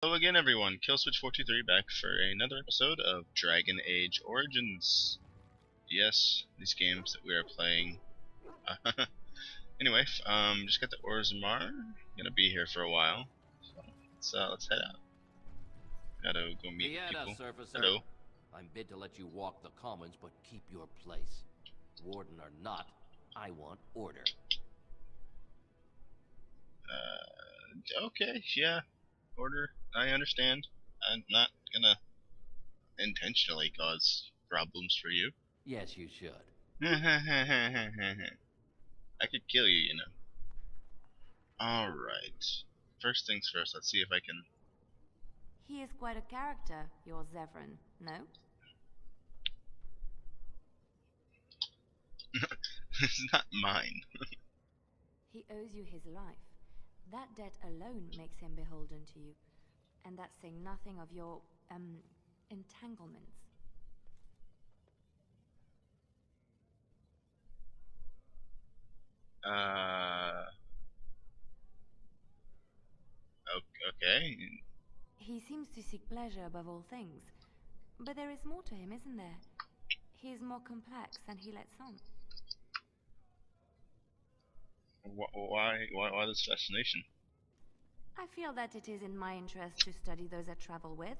Hello again, everyone. Killswitch423 back for another episode of Dragon Age Origins. Yes, these games that we are playing. Anyway, just got the Orzammar. Gonna be here for a while. So let's head out. Gotta go meet people. Surfacer. Hello. I'm bid to let you walk the commons, but keep your place. Warden or not, I want order. Okay, yeah. Order. I understand. I'm not gonna intentionally cause problems for you. Yes, you should. I could kill you, you know. Alright. First things first, let's see if I can... He is quite a character, your Zevran, no? It's not mine. He owes you his life. That debt alone makes him beholden to you. And that's saying nothing of your, entanglements. Okay. He seems to seek pleasure above all things. But there is more to him, isn't there? He is more complex than he lets on. Why this fascination? I feel that it is in my interest to study those I travel with.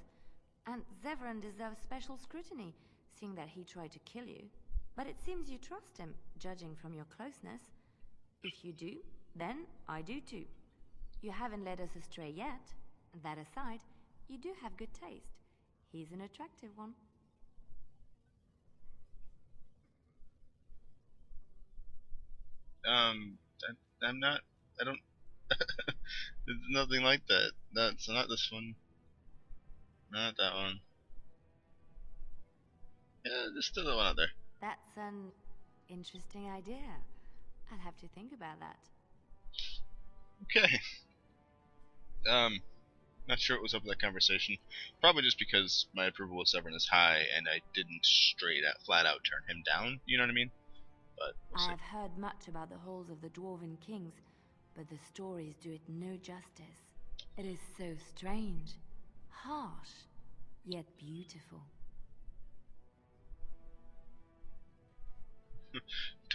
And Zevran deserves special scrutiny, seeing that he tried to kill you. But it seems you trust him, judging from your closeness. If you do, then I do too. You haven't led us astray yet. That aside, you do have good taste. He's an attractive one. I'm not... I don't... It's nothing like that. That's not this one. Not that one. Yeah, there's still the one out there. That's an interesting idea. I'll have to think about that. Okay. Not sure what was up with that conversation. Probably just because my approval of Zevran is high and I didn't flat out turn him down, you know what I mean? But we'll see. I have heard much about the halls of the Dwarven Kings, but the stories do it no justice. It is so strange, harsh, yet beautiful.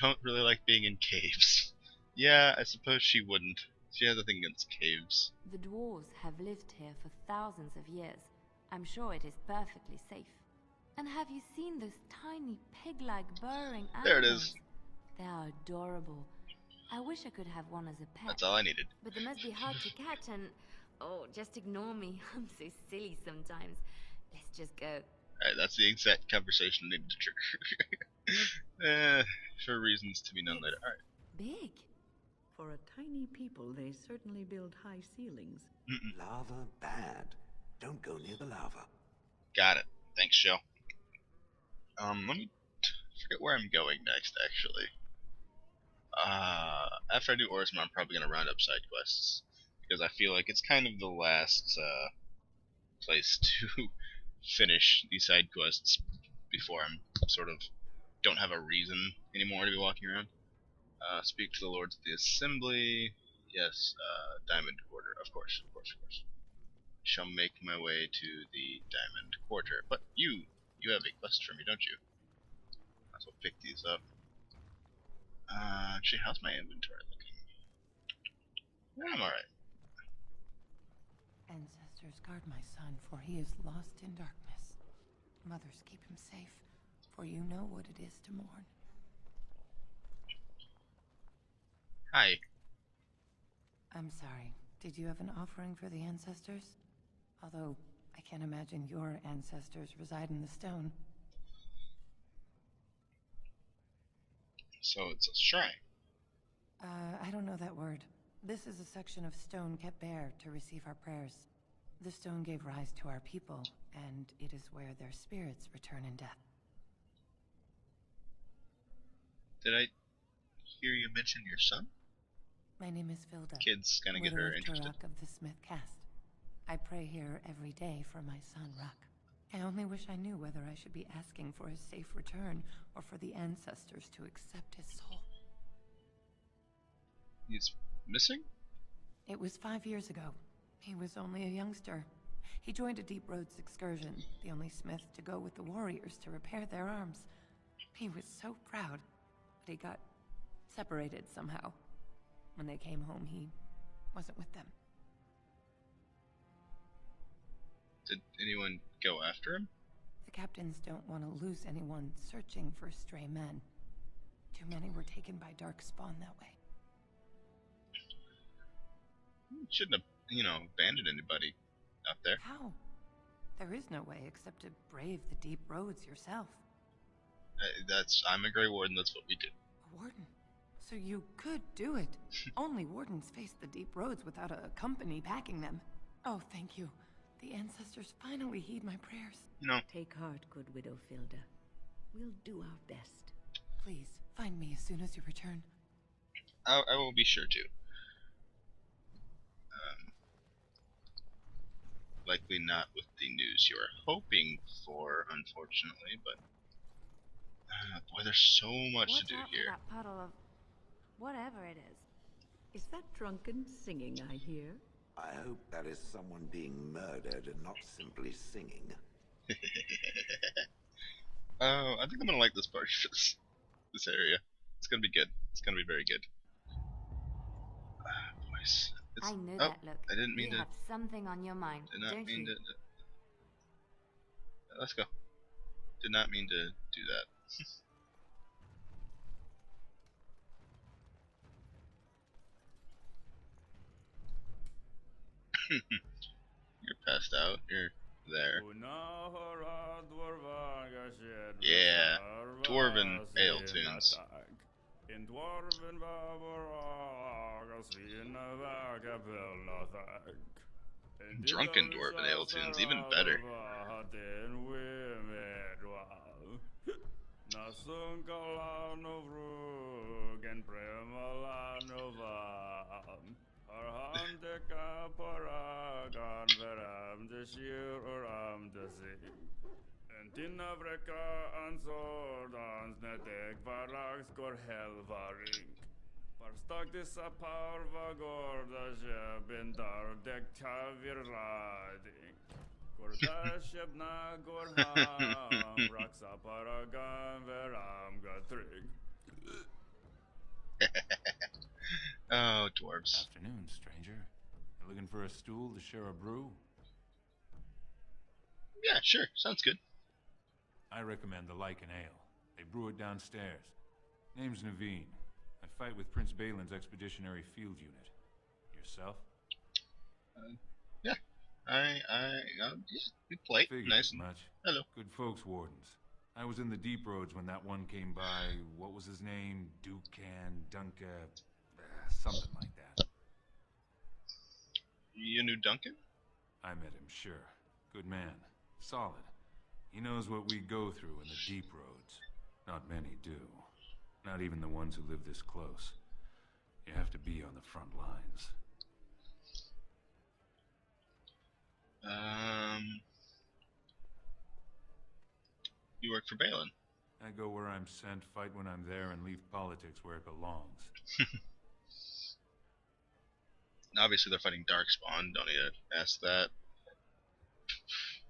Don't really like being in caves. Yeah, I suppose she wouldn't. She has a thing against caves. The dwarves have lived here for thousands of years. I'm sure it is perfectly safe. And have you seen those tiny pig-like burrowing animals? There it is. They are adorable. I wish I could have one as a pet. That's all I needed. But they must be hard to catch and... Oh, just ignore me. I'm so silly sometimes. Let's just go. Alright, that's the exact conversation I needed to trigger. For reasons to be known later. Alright. Big. For a tiny people, they certainly build high ceilings. Lava bad. Don't go near the lava. Got it. Thanks, Shell. Let me forget where I'm going next, actually. After I do Orzammar, I'm probably going to round up side quests. Because I feel like it's kind of the last place to finish these side quests before I'm sort of don't have a reason anymore to be walking around. Speak to the Lords of the Assembly. Yes, Diamond Quarter. Of course. Shall make my way to the Diamond Quarter. But you have a quest for me, don't you? Might as well pick these up. Actually, how's my inventory looking? I'm alright. Ancestors, guard my son, for he is lost in darkness. Mothers, keep him safe, for you know what it is to mourn. Hi. I'm sorry. Did you have an offering for the ancestors? Although, I can't imagine your ancestors reside in the stone. So it's a shrine. I don't know that word. This is a section of stone kept bare to receive our prayers. The stone gave rise to our people, and it is where their spirits return in death. Did I hear you mention your son? My name is Vilda. Kid's gonna get her interested. Turok of the Smith Cast. I pray here every day for my son, Ruck. I only wish I knew whether I should be asking for his safe return or for the ancestors to accept his soul. He's missing? It was 5 years ago. He was only a youngster. He joined a Deep Roads excursion, the only smith to go with the warriors to repair their arms. He was so proud, but he got separated somehow. When they came home, he wasn't with them. Did anyone go after him? The captains don't want to lose anyone searching for stray men. Too many were taken by Darkspawn that way. Shouldn't have, abandoned anybody out there. How? There is no way except to brave the Deep Roads yourself. I'm a Grey Warden, that's what we do. A warden? So you could do it. Only wardens face the Deep Roads without a company backing them. Oh, thank you. The ancestors finally heed my prayers. Take heart, good Widow Filda. We'll do our best. Please, find me as soon as you return. I will be sure to. Likely not with the news you are hoping for, unfortunately, but... boy, there's so much to do Watch out here. for that puddle of whatever it is. Is that drunken singing I hear? I hope that is someone being murdered and not simply singing. Oh, I think I'm gonna like this part for this area. It's gonna be good. It's gonna be very good. Boys. I knew oh, that look. I didn't mean you to. have something on your mind, Did not don't mean you? to. Let's go. Did not mean to do that. You're passed out. You're there. Yeah, Dwarven ale tunes. Drunken Dwarven ale tunes, even better. Oh, dwarves. Afternoon, stranger. You looking for a stool to share a brew? Yeah, sure. Sounds good. I recommend the Lycan Ale. They brew it downstairs. Name's Naveen. I fight with Prince Balin's Expeditionary Field Unit. Yourself? Yeah. We play. Figured Nice. as much. Hello. Good folks, Wardens. I was in the Deep Roads when that one came by. What was his name? Dukan, Dunka, something like that. You knew Duncan? I met him, sure. Good man. Solid. He knows what we go through in the Deep Roads. Not many do. Not even the ones who live this close. You have to be on the front lines. You work for Balin. I go where I'm sent, fight when I'm there, and leave politics where it belongs. Obviously, they're fighting Darkspawn. Don't need to ask that.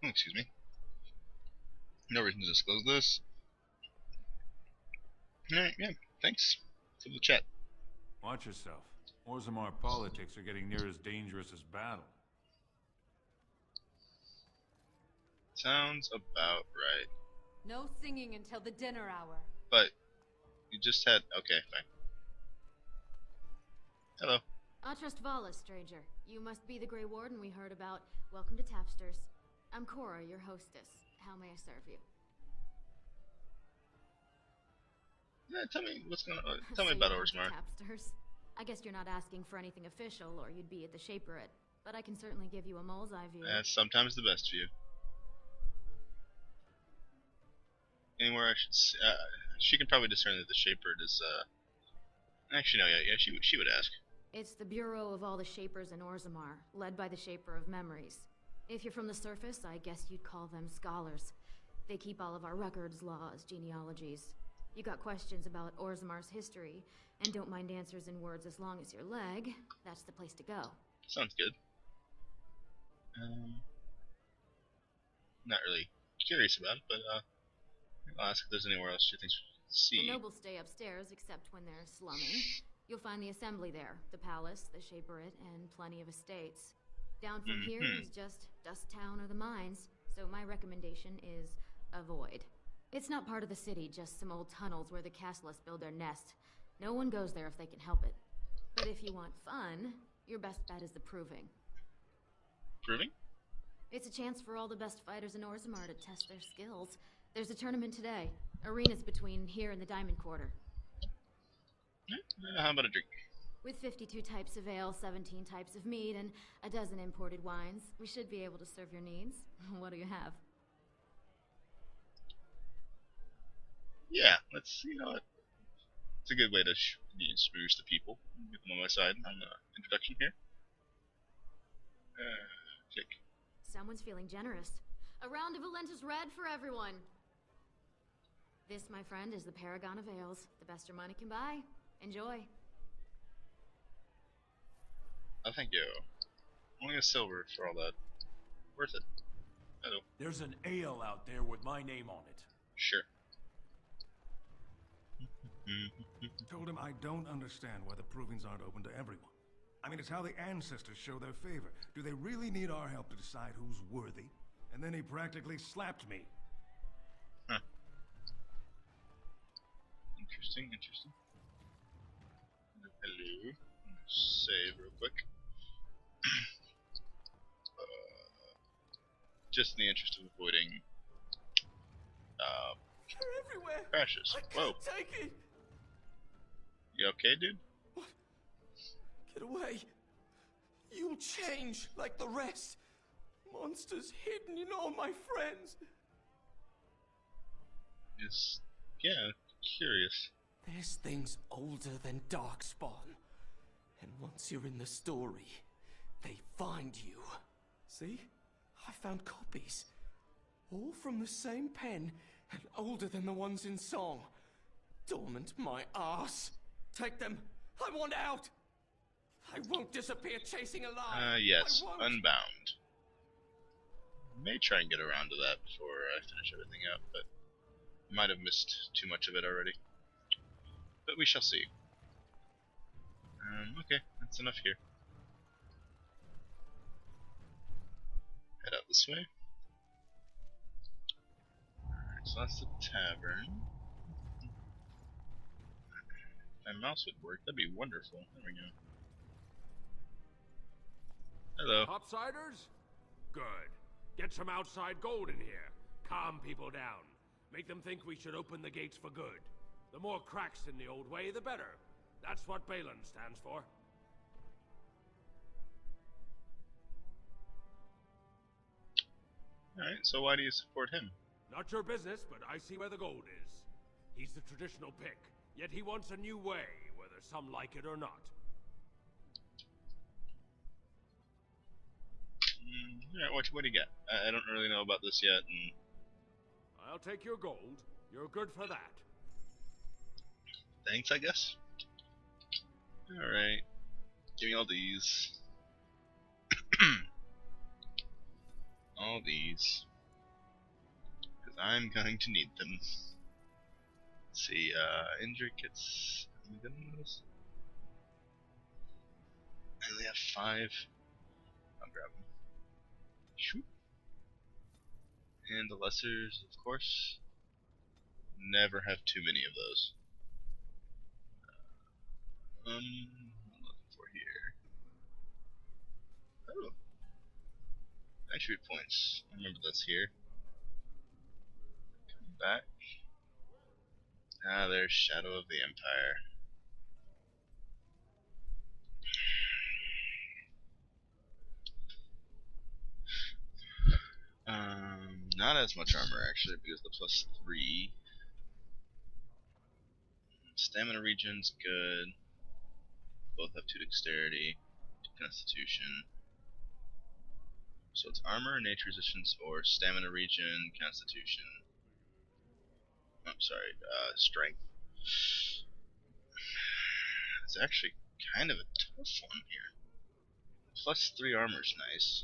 Excuse me. No reason to disclose this. Alright, yeah. Thanks for the chat. Watch yourself. Orzammar politics are getting near as dangerous as battle. Sounds about right. No singing until the dinner hour. But you just had. Okay, fine. Hello. Atrust Vala, stranger. You must be the Grey Warden we heard about. Welcome to Tapsters. I'm Cora, your hostess. How may I serve you? Yeah, tell me what's going on. Tell So me about you come to Orzammar. Tapsters. I guess you're not asking for anything official, or you'd be at the Shaperate. But I can certainly give you a mole's eye view. That's sometimes the best view. Anywhere I should. She can probably discern that the Shaper is. Actually, no. Yeah. She would ask. It's the Bureau of all the Shapers in Orzammar, led by the Shaper of Memories. If you're from the surface, I guess you'd call them scholars. They keep all of our records, laws, genealogies. You got questions about Orzammar's history, and don't mind answers in words as long as your leg, that's the place to go. Sounds good. not really curious about it, but I'll ask if there's anywhere else you think we can The see. nobles stay upstairs, except when they're slumming. You'll find the assembly there, the palace, the shaperate, and plenty of estates. Down from here is just Dust Town or the mines, so my recommendation is avoid. It's not part of the city, just some old tunnels where the castlists build their nest. No one goes there if they can help it. But if you want fun, your best bet is the Proving. Proving? It's a chance for all the best fighters in Orzammar to test their skills. There's a tournament today. Arenas between here and the Diamond Quarter. How about a drink? With 52 types of ale, 17 types of mead, and a dozen imported wines, we should be able to serve your needs. What do you have? Yeah, let's, you know what? It's a good way to smooth the people. Get them on my side on the introduction here. Click. Someone's feeling generous. A round of Valentis Red for everyone. This, my friend, is the Paragon of Ales. The best your money can buy. Enjoy. Oh, thank you. Only a silver for all that. Worth it. Hello. There's an ale out there with my name on it. Sure. Told him I don't understand why the provings aren't open to everyone. I mean, it's how the ancestors show their favor. Do they really need our help to decide who's worthy? And then he practically slapped me. Huh. Interesting, interesting. Hello. Save real quick. Just in the interest of avoiding They're everywhere. crashes. I Whoa. can't take it. You okay, dude? What? Get away. You'll change like the rest. Monsters hidden in all my friends. Is yeah, curious. There's things older than Darkspawn. And once you're in the story, they find you. See? I found copies. All from the same pen, and older than the ones in song. Dormant my ass. Take them. I want out. I won't disappear chasing a lie. Yes, I won't. Unbound. May try and get around to that before I finish everything up, but might have missed too much of it already. But we shall see. Okay, that's enough here. Head out this way. Alright, so that's the tavern. If my mouse would work, that'd be wonderful. There we go. Hello. Topsiders? Good. Get some outside gold in here. Calm people down. Make them think we should open the gates for good. The more cracks in the old way, the better. That's what Balin stands for. Alright, so why do you support him? Not your business, but I see where the gold is. He's the traditional pick, yet he wants a new way, whether some like it or not. Alright, what do you got? I don't really know about this yet, and I'll take your gold. You're good for that. thanks, I guess. Alright. Give me all these. All these. Because I'm going to need them. Let's see, injury kits. Am I good on those? I only have 5. I'll grab them. Shoot. And the lessers, of course. Never have too many of those. What am I looking for here? Oh. Attribute points. I remember that's here. Come back. Ah, there's Shadow of the Empire. Not as much armor actually, because the +3. Stamina regen's good. Both have 2 dexterity, 2 constitution. So it's armor, nature resistance, or stamina regen, constitution. I'm sorry, strength. It's actually kind of a tough one here. +3 armor's nice.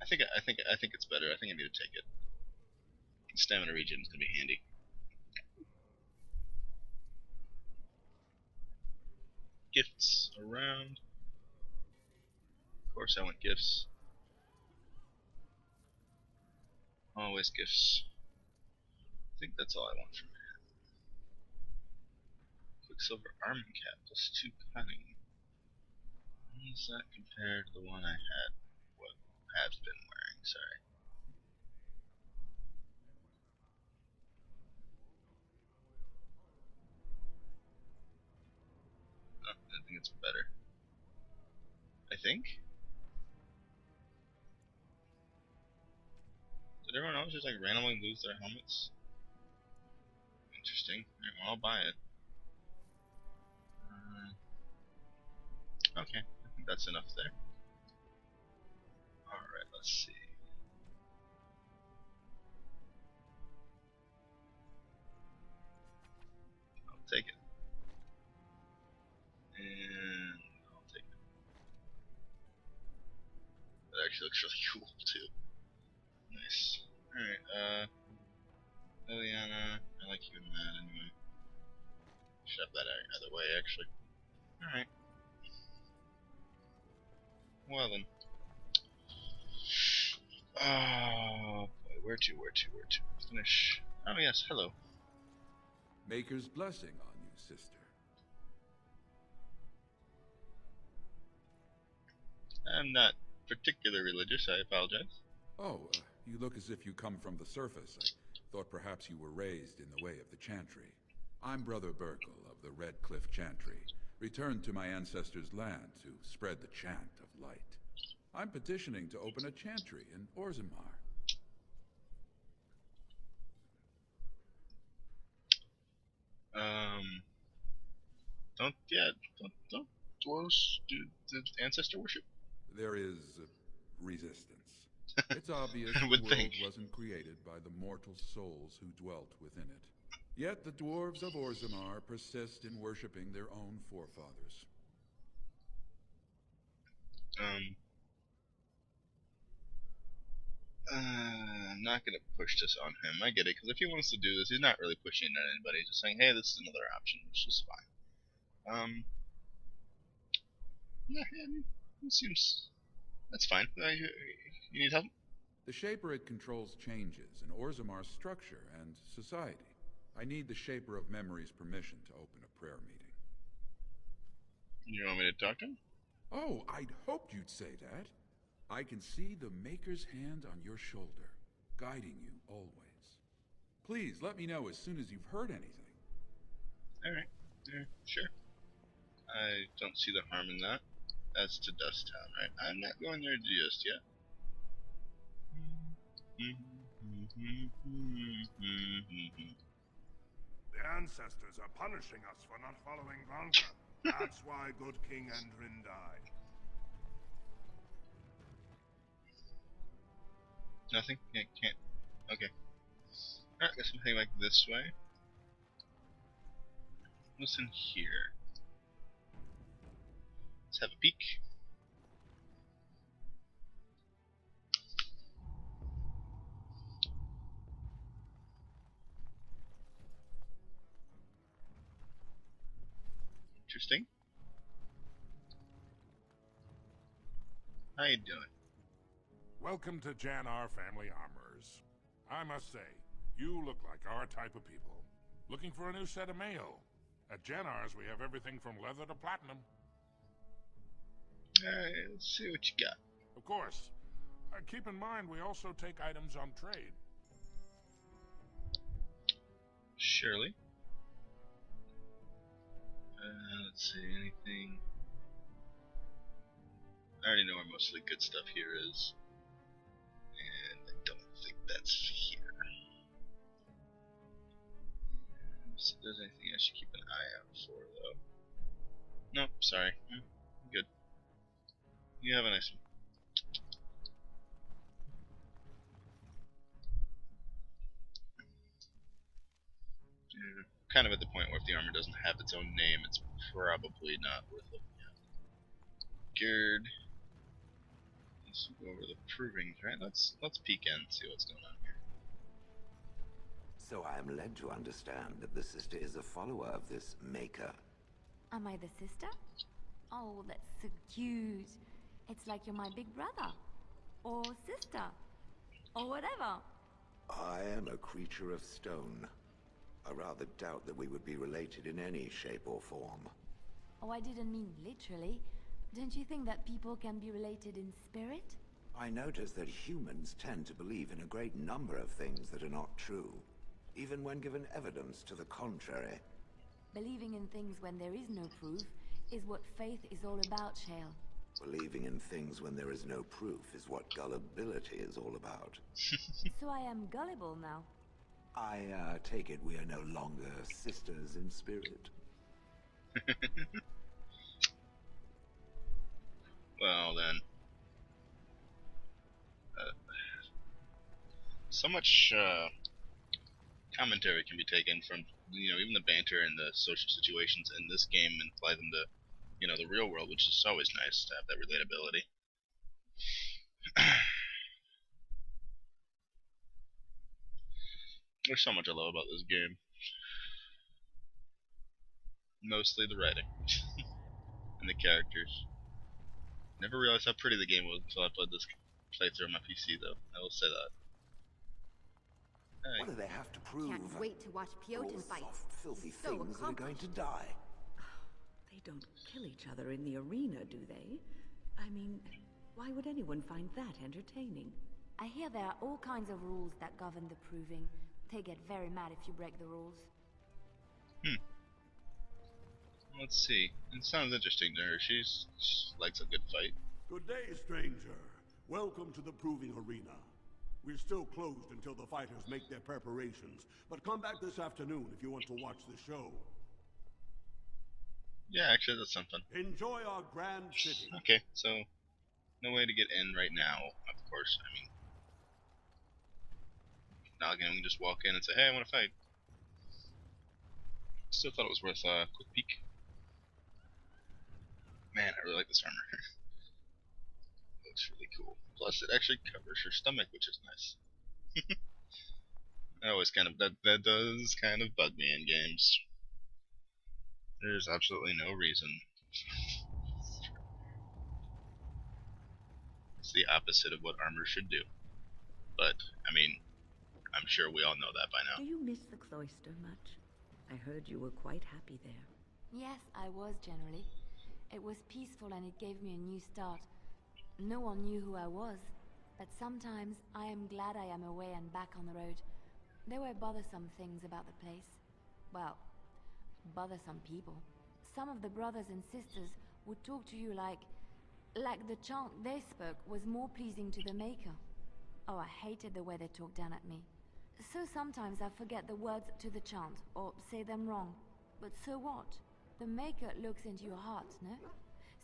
I I think it's better. I think I need to take it. Stamina regen is gonna be handy. Gifts around. Of course, I want gifts. Always gifts. I think that's all I want from it. Quicksilver arming cap plus 2 cunning. How does that compare to the one I had? What have been wearing? Sorry. Oh, I think it's better. I think. Did everyone else just like randomly lose their helmets? Interesting. Alright, well, I'll buy it. Okay, I think that's enough there. Alright, let's see. I'll take it. And I'll take it. That actually looks really cool too. Nice. Alright, Liliana, I like you in that anyway. Shove that other way actually. Alright. Well then. Oh boy, where to? Finish. Oh yes, hello. Maker's blessing on you, sister. I'm not particularly religious, I apologize. Oh, you look as if you come from the surface. I thought perhaps you were raised in the way of the Chantry. I'm Brother Burkle of the Red Cliff Chantry, returned to my ancestors' land to spread the chant of light. I'm petitioning to open a chantry in Orzammar. Don't dwarves do ancestor worship? There is resistance. It's obvious I the would world think. wasn't created by the mortal souls who dwelt within it. Yet the dwarves of Orzammar persist in worshipping their own forefathers. I'm not gonna push this on him. I get it, because if he wants to do this, he's not really pushing it at anybody. He's just saying, hey, this is another option, which is fine. Yeah, I mean, it seems that's fine. You need help? The Shaper controls changes in Orzammar's structure and society. I need the Shaper of Memory's permission to open a prayer meeting. You want me to talk to him? Oh, I'd hoped you'd say that. I can see the Maker's hand on your shoulder, guiding you always. Please, let me know as soon as you've heard anything. Alright, sure. I don't see the harm in that. That's to Dust Town, right? I'm not going there just yet. The ancestors are punishing us for not following Vanka. That's why good King Endrin died. Nothing? Can't. Okay. Alright, guess I'm heading back this way. What's in here? Let's have a peek. Interesting. How you doing? Welcome to Jannar Family Armorers. I must say, you look like our type of people. Looking for a new set of mail. At Jannar's, we have everything from leather to platinum. Alright, let's see what you got. Of course. Keep in mind, we also take items on trade. Surely. Let's see, anything... I already know where most of the good stuff here is. And I don't think that's here. So if there's anything I should keep an eye out for, though. Nope, sorry. Good. You have a nice one. Yeah, kind of at the point where if the armor doesn't have its own name, it's probably not worth looking at. Gerd. Let's go over the provings, right? Let's peek in and see what's going on here. So I am led to understand that the sister is a follower of this Maker. Am I the sister? Oh, that's so cute. It's like you're my big brother. Or sister. Or whatever. I am a creature of stone. I rather doubt that we would be related in any shape or form. Oh, I didn't mean literally. Don't you think that people can be related in spirit? I notice that humans tend to believe in a great number of things that are not true, even when given evidence to the contrary. Believing in things when there is no proof is what faith is all about, Shale. Believing in things when there is no proof is what gullibility is all about. So I am gullible now. I take it we are no longer sisters in spirit. Well then, so much commentary can be taken from, you know, even the banter and the social situations in this game and apply them to, you know, the real world, which is always nice to have that relatability. There's so much I love about this game. Mostly the writing and the characters. Never realized how pretty the game was until I played this playthrough on my PC, though. I will say that. Hey. What do they have to prove? Can't wait to watch Piotr fight. Soft, filthy So things that are going to die. They don't kill each other in the arena, do they? I mean, why would anyone find that entertaining? I hear there are all kinds of rules that govern the proving. They get very mad if you break the rules. Let's see. It sounds interesting to her. She likes a good fight. Good day, stranger. Welcome to the Proving Arena. We're still closed until the fighters make their preparations, but come back this afternoon if you want to watch the show. Yeah, actually, that's something. Enjoy our grand city. Okay, so no way to get in right now, of course. I mean, now again, we can just walk in and say, hey, I want to fight. Still thought it was worth a quick peek. Man, I really like this armor. Looks really cool. Plus, it actually covers her stomach, which is nice. I always kind of that does kind of bug me in games. There's absolutely no reason. It's the opposite of what armor should do. But I mean, I'm sure we all know that by now. Do you miss the cloister much? I heard you were quite happy there. Yes, I was generally. It was peaceful and it gave me a new start. No one knew who I was, but sometimes I am glad I am away and back on the road. There were bothersome things about the place. Well, bothersome people. Some of the brothers and sisters would talk to you like the chant they spoke was more pleasing to the Maker. Oh, I hated the way they talked down at me. So sometimes I forget the words to the chant, or say them wrong. But so what? The Maker looks into your heart, no?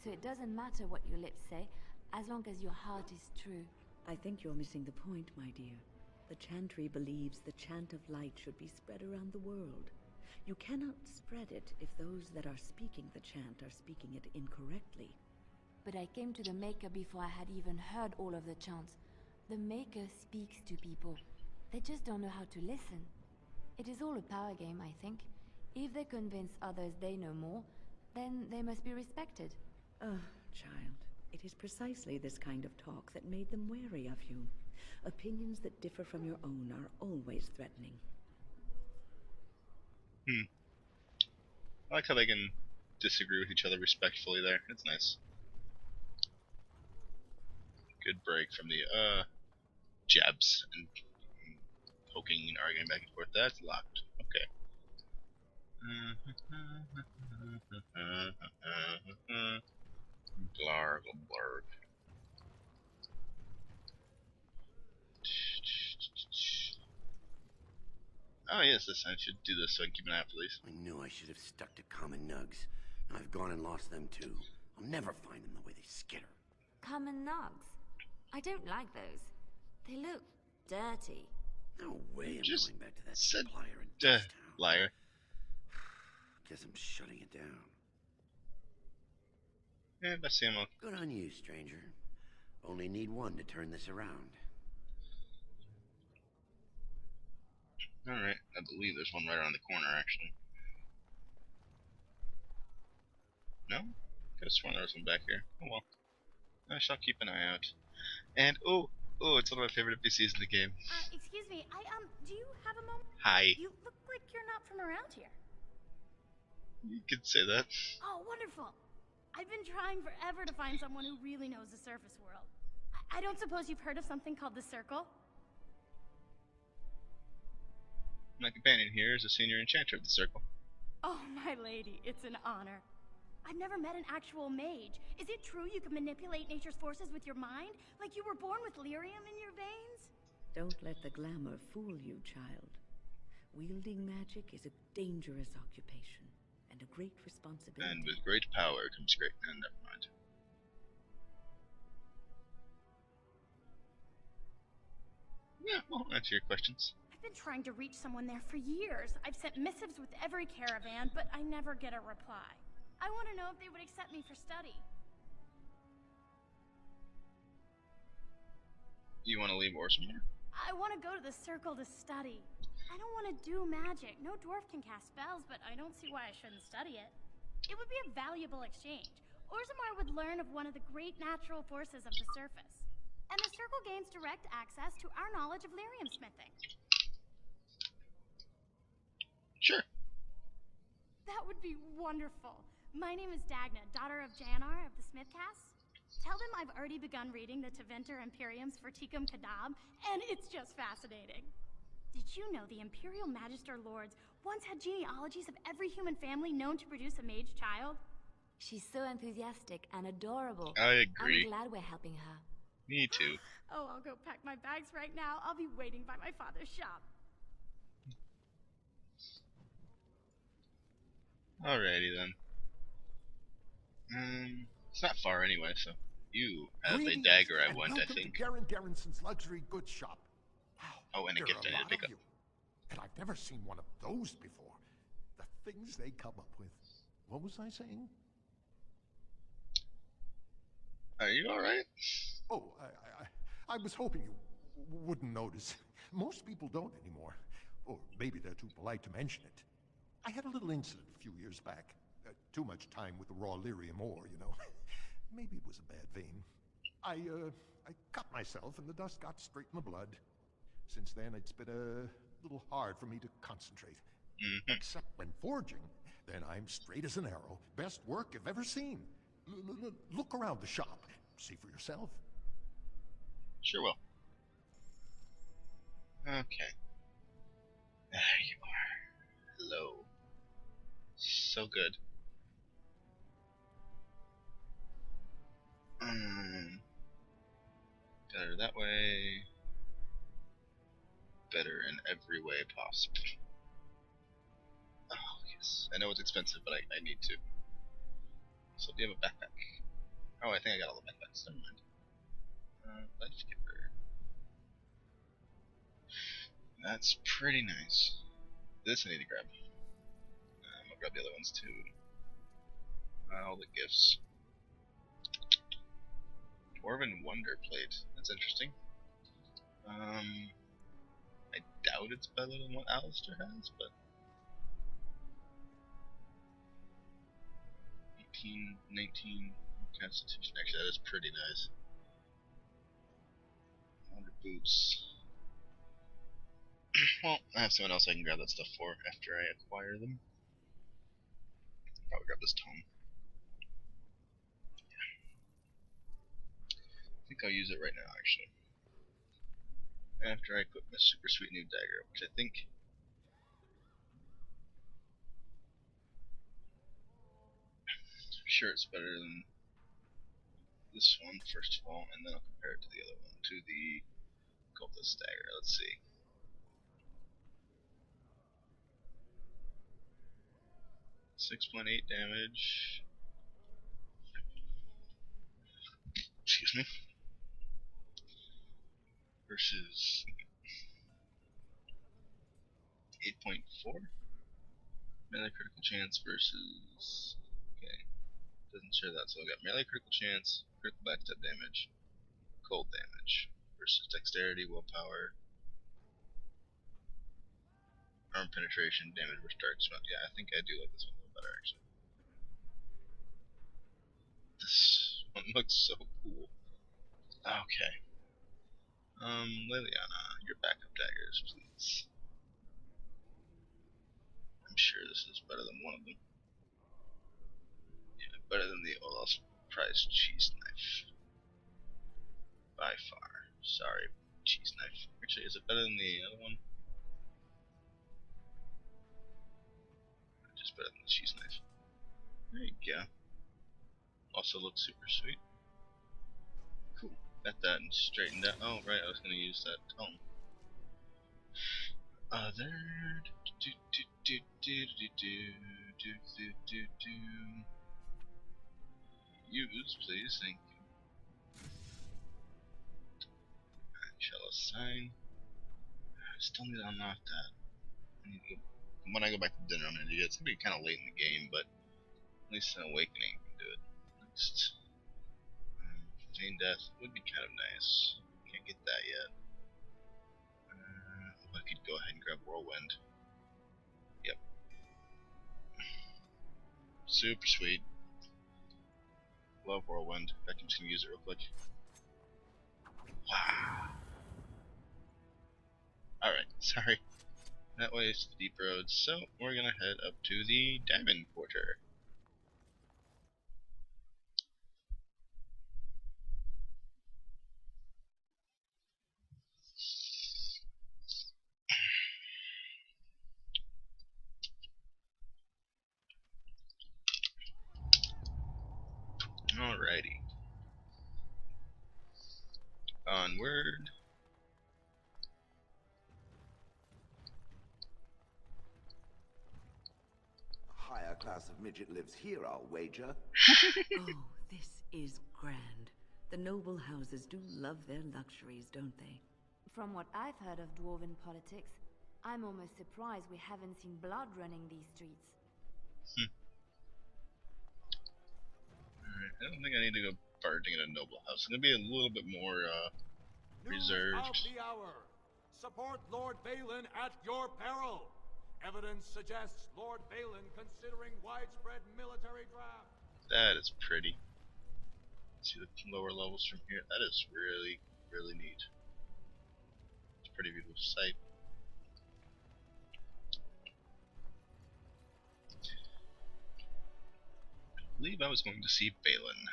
So it doesn't matter what your lips say, as long as your heart is true. I think you're missing the point, my dear. The Chantry believes the chant of light should be spread around the world. You cannot spread it if those that are speaking the chant are speaking it incorrectly. But I came to the Maker before I had even heard all of the chants. The Maker speaks to people. They just don't know how to listen. It is all a power game, I think. If they convince others they know more, then they must be respected. Child, it is precisely this kind of talk that made them wary of you. Opinions that differ from your own are always threatening. I like how they can disagree with each other respectfully there. It's nice. Good break from the jabs and poking and arguing back and forth. That's locked. Okay. Blarg. Oh yes, I should do this so I can keep an eye out for these. I knew I should have stuck to common nugs. Now I've gone and lost them too. I'll never find them the way they skitter. Common nugs? I don't like those. They look dirty. No way I'm Just going back to that said supplier in Dust Town. Liar. Guess I'm shutting it down. Yeah, I see him. Good on you, stranger. Only need one to turn this around. Alright, I believe there's one right around the corner, actually. No? Could've sworn there was one back here. Oh well. I shall keep an eye out. And, oh, it's one of my favorite NPCs in the game. Excuse me, do you have a moment? Hi. You look like you're not from around here. You could say that. Oh, wonderful. I've been trying forever to find someone who really knows the surface world. I don't suppose you've heard of something called the Circle? My companion here is a senior enchanter of the Circle. Oh, my lady, it's an honor. I've never met an actual mage. Is it true you can manipulate nature's forces with your mind? Like you were born with lyrium in your veins? Don't let the glamour fool you, child. Wielding magic is a dangerous occupation, and a great responsibility. And with great power comes great... never mind. Yeah, well, answer your questions. I've been trying to reach someone there for years. I've sent missives with every caravan, but I never get a reply. I want to know if they would accept me for study. You want to leave Orzammar? I want to go to the Circle to study. I don't want to do magic. No dwarf can cast spells, but I don't see why I shouldn't study it. It would be a valuable exchange. Orzammar would learn of one of the great natural forces of the surface. And the Circle gains direct access to our knowledge of lyrium smithing. Sure. That would be wonderful. My name is Dagna, daughter of Janar of the Smithcast. Tell them I've already begun reading the Tevinter Imperiums for Tikum Kadab, and it's just fascinating. Did you know the Imperial Magister Lords once had genealogies of every human family known to produce a mage child? She's so enthusiastic and adorable. I agree. I'm glad we're helping her. Me too. Oh, I'll go pack my bags right now. I'll be waiting by my father's shop. Alrighty then. It's not far anyway, so you have a dagger I want, I think. Garen Garrison's luxury goods shop. Oh, and a gift I didn't pick up. And I've never seen one of those before. The things they come up with. What was I saying? Are you alright? Oh, I was hoping you wouldn't notice. Most people don't anymore. Or maybe they're too polite to mention it. I had a little incident a few years back. Too much time with the raw lyrium ore, you know. Maybe it was a bad vein. I cut myself and the dust got straight in the blood. Since then, it's been a little hard for me to concentrate. Except when forging, then I'm straight as an arrow. Best work you've ever seen. Look around the shop. See for yourself. Sure will. Okay. There you are. Hello. So good. Better that way. Better in every way possible. Oh, yes. I know it's expensive, but I need to. So do you have a backpack? Oh, I think I got all the backpacks. Never mind. Life giver. That's pretty nice. This I need to grab. I'll grab the other ones too. All the gifts. Dwarven Wonder Plate. That's interesting. I doubt it's better than what Alistair has, but 18, 19 Constitution. Actually, that is pretty nice. Wonder Boots. Well, I have someone else I can grab that stuff for after I acquire them. Probably grab this tome. I think I'll use it right now, actually. After I equip my super sweet new dagger, which I think... I'm sure it's better than this one, first of all, and then I'll compare it to the other one, to the Cultist dagger. Let's see. .8 damage. Excuse me. Versus 8.4 melee critical chance versus, okay, doesn't share that. So I got melee critical chance, critical backstab damage, Cold damage versus dexterity, willpower, arm penetration, damage versus dark smoke. Yeah, I think I do like this one a little better actually. This one looks so cool. Okay. Liliana, your backup daggers, please. I'm sure this is better than one of them. Yeah, better than the Olaf's prize cheese knife. By far. Sorry, cheese knife. Actually, is it better than the other one? Just better than the cheese knife. There you go. Also looks super sweet. Cool. Got that and straightened out. Oh, right, I was going to use that tone. Other. Use, please, thank you. Shall assign. I still need to unlock that. When I go back to dinner, I'm gonna do it. It's gonna be kind of late in the game, but at least an awakening can do it. Next, feign death would be kind of nice. Can't get that yet. I could go ahead and grab whirlwind. Yep. Super sweet. Love whirlwind. I can just use it real quick. Wow. Alright, sorry. That way is the deep roads, so we're gonna head up to the Diamond Quarter. Alrighty. Onward. Higher class of midget lives here, I'll wager. Oh, this is grand. The noble houses do love their luxuries, don't they? From what I've heard of dwarven politics, I'm almost surprised we haven't seen blood running these streets. Alright, I don't think I need to go barging in a noble house. It's gonna be a little bit more, reserved. News of the hour. Support Lord Balin at your peril. Evidence suggests Lord Balin considering widespread military draft. That is pretty. See the lower levels from here. That is really, really neat. It's a pretty beautiful sight. I believe I was going to see Balin.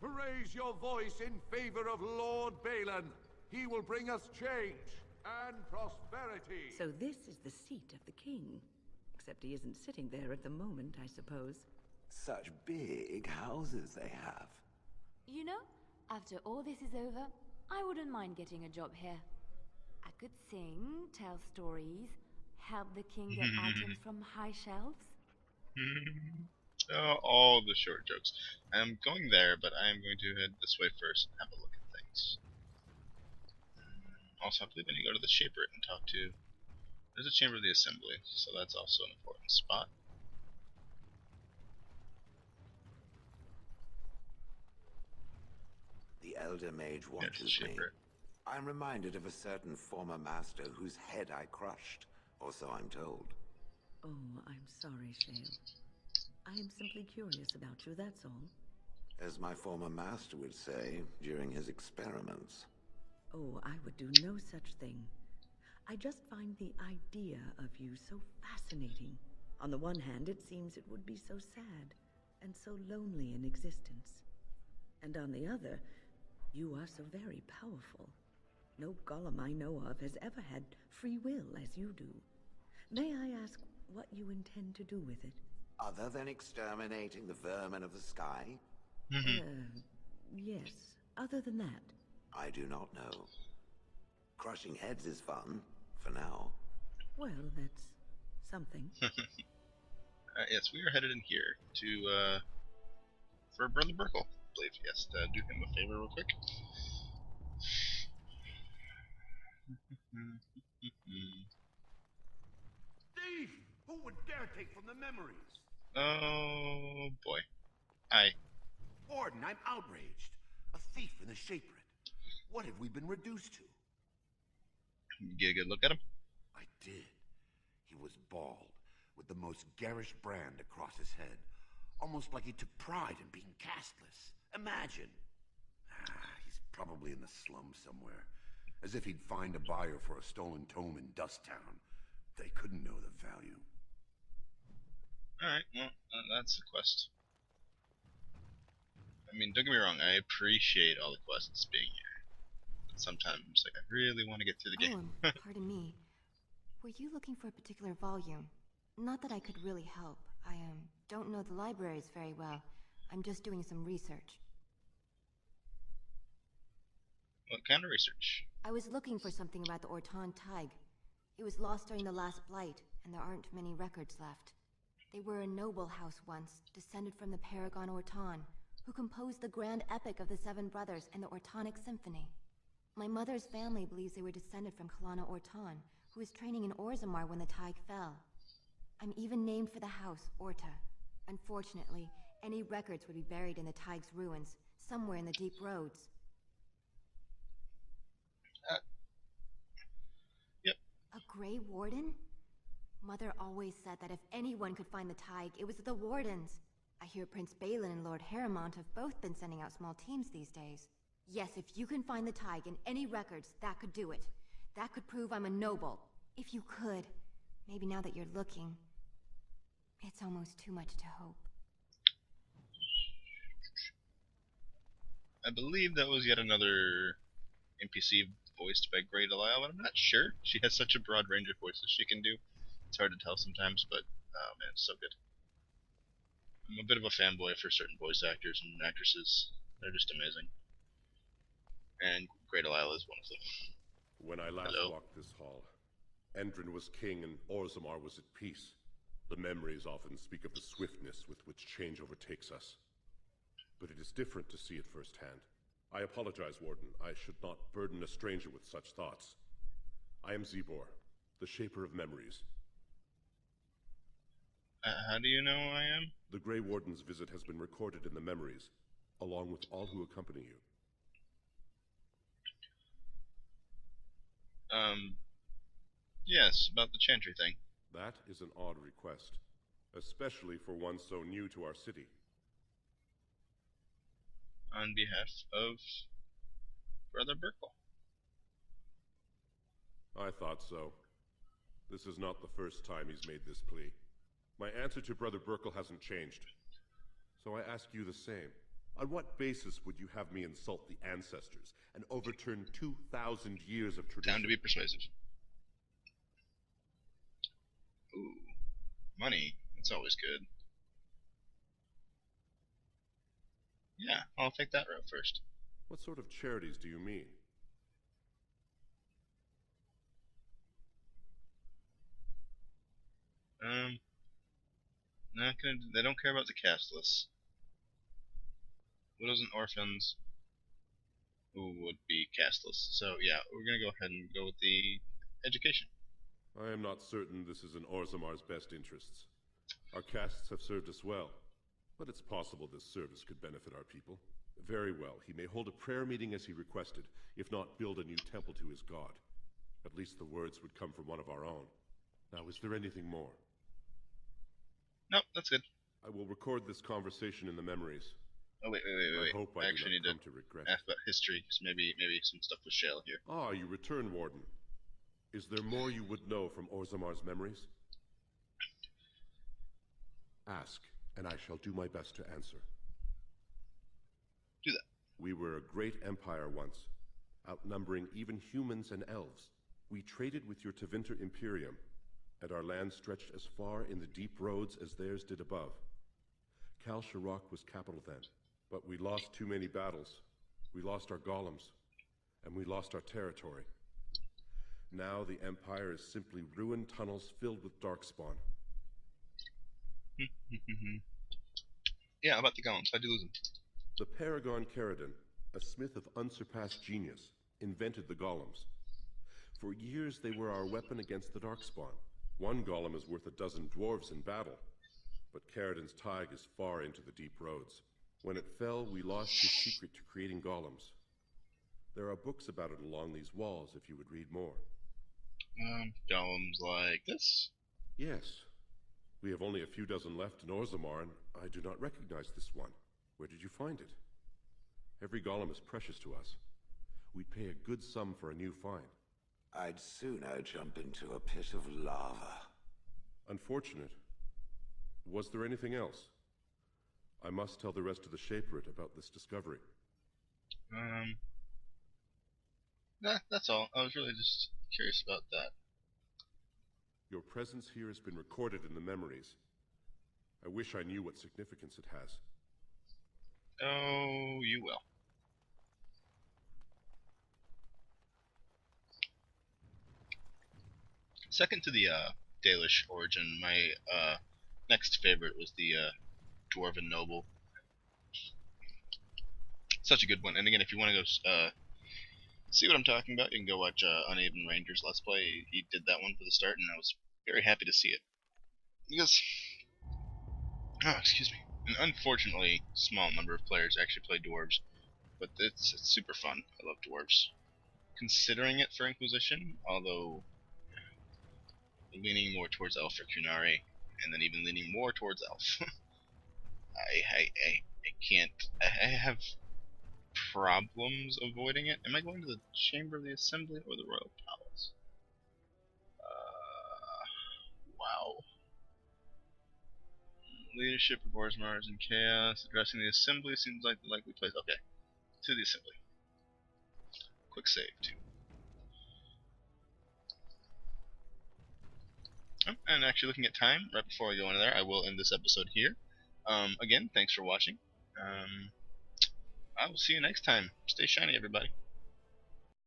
Raise your voice in favor of Lord Balin. He will bring us change and prosperity. So this is the seat of the king. Except he isn't sitting there at the moment, I suppose. Such big houses they have. You know, after all this is over, I wouldn't mind getting a job here. I could sing, tell stories, help the king get items from high shelves. All the short jokes. I'm going there, but I'm going to head this way first and have a look at things. Also, I believe I need to go to the Shaper and talk to... There's a Chamber of the Assembly, so that's also an important spot. The Elder Mage watches me. I'm reminded of a certain former master whose head I crushed, or so I'm told. Oh, I'm sorry, Shale. I am simply curious about you, that's all. As my former master would say during his experiments. Oh, I would do no such thing. I just find the idea of you so fascinating. On the one hand, it seems it would be so sad and so lonely in existence. And on the other, you are so very powerful. No golem I know of has ever had free will as you do. May I ask what you intend to do with it? Other than exterminating the vermin of the sky? Yes. Other than that? I do not know. Crushing heads is fun, for now. Well, that's something. Yes, we are headed in here to, for Brother Burkle, I believe. Yes, to do him a favor real quick. would dare take from the memories? Oh, boy. Hi. Warden, I'm outraged. A thief in the Shapered. What have we been reduced to? Get a good look at him? I did. He was bald, with the most garish brand across his head. Almost like he took pride in being castless. Imagine. He's probably in the slums somewhere. As if he'd find a buyer for a stolen tome in Dust Town. They couldn't know the value. Alright, well, that's the quest. I mean, don't get me wrong, I appreciate all the quests being here. But sometimes, like, I really want to get through the game. Pardon me. Were you looking for a particular volume? Not that I could really help. I don't know the libraries very well. I'm just doing some research. What kind of research? I was looking for something about the Orton Tig. It was lost during the last blight, and there aren't many records left. They were a noble house once, descended from the Paragon Orton, who composed the grand epic of the Seven Brothers and the Ortonic Symphony. My mother's family believes they were descended from Kalana Orton, who was training in Orzammar when the Tig fell. I'm even named for the house, Orta. Unfortunately, any records would be buried in the Tig's ruins, somewhere in the deep roads. Yep. A Grey Warden? Mother always said that if anyone could find the Tig, it was the Wardens. I hear Prince Balin and Lord Harrimont have both been sending out small teams these days. Yes, if you can find the Tig in any records, that could do it. That could prove I'm a noble. If you could. Maybe now that you're looking. It's almost too much to hope. I believe that was yet another NPC voiced by Grey Delisle, but I'm not sure. She has such a broad range of voices she can do. It's hard to tell sometimes, but oh man, it's so good. I'm a bit of a fanboy for certain voice actors and actresses. They're just amazing. And Grey Delisle is one of them. When I last walked this hall, Endrin was king and Orzammar was at peace. The memories often speak of the swiftness with which change overtakes us. But it is different to see it firsthand. I apologize, Warden. I should not burden a stranger with such thoughts. I am Zebor, the Shaper of Memories. How do you know I am? The Grey Warden's visit has been recorded in the memories, along with all who accompany you. Yes, about the Chantry thing. That is an odd request, especially for one so new to our city. On behalf of Brother Burkle. I thought so. This is not the first time he's made this plea. My answer to Brother Burkle hasn't changed. So I ask you the same. On what basis would you have me insult the ancestors and overturn 2,000 years of tradition? Time to be persuasive. Ooh, money. That's always good. Yeah, I'll take that route first. What sort of charities do you mean? Not gonna. They don't care about the castless. Widows and orphans who would be castless. So yeah, we're gonna go ahead and go with the education. I am not certain this is in Orzammar's best interests. Our castes have served us well, but it's possible this service could benefit our people. Very well, he may hold a prayer meeting as he requested, if not build a new temple to his god. At least the words would come from one of our own. Now, is there anything more? Nope, that's good. I will record this conversation in the memories. Oh wait. I hope I actually need to regret ask about history, because maybe some stuff was shale here. Ah, you return, Warden. Is there more you would know from Orzammar's memories? Ask, and I shall do my best to answer. Do that. We were a great empire once, outnumbering even humans and elves. We traded with your Tevinter Imperium, and our land stretched as far in the deep roads as theirs did above. Kal Sharok was capital then, but we lost too many battles. We lost our golems, and we lost our territory. Now the Empire is simply ruined tunnels filled with darkspawn. Yeah, about the golems. How'd you lose them? The Paragon Caridon, a smith of unsurpassed genius, invented the golems. For years they were our weapon against the darkspawn. One golem is worth a dozen dwarves in battle, but Caridin's Tig is far into the deep roads. When it fell, we lost his secret to creating golems. There are books about it along these walls if you would read more. Golems like this? Yes. We have only a few dozen left in Orzammar, and I do not recognize this one. Where did you find it? Every golem is precious to us. We'd pay a good sum for a new find. I'd sooner jump into a pit of lava. Unfortunate. Was there anything else? I must tell the rest of the Shaperate about this discovery. Nah, that's all. I was really just curious about that. Your presence here has been recorded in the memories. I wish I knew what significance it has. Oh, you will. Second to the Dalish origin, my next favorite was the Dwarven Noble. Such a good one. And again, if you want to go see what I'm talking about, you can go watch Uneven Ranger's Let's Play. He did that one for the start, and I was very happy to see it. Because, excuse me, an unfortunately small number of players actually play dwarves, but it's super fun. I love dwarves. Considering it for Inquisition, although leaning more towards Elf or Qunari, and then even leaning more towards Elf. I can't. I have problems avoiding it. Am I going to the Chamber of the Assembly or the Royal Palace? Wow. Leadership of Orzammar is in chaos. Addressing the Assembly seems like the likely place. Okay. To the Assembly. Quick save, too. Oh, and actually looking at time, right before I go into there, I will end this episode here. Again, thanks for watching. I will see you next time. Stay shiny, everybody.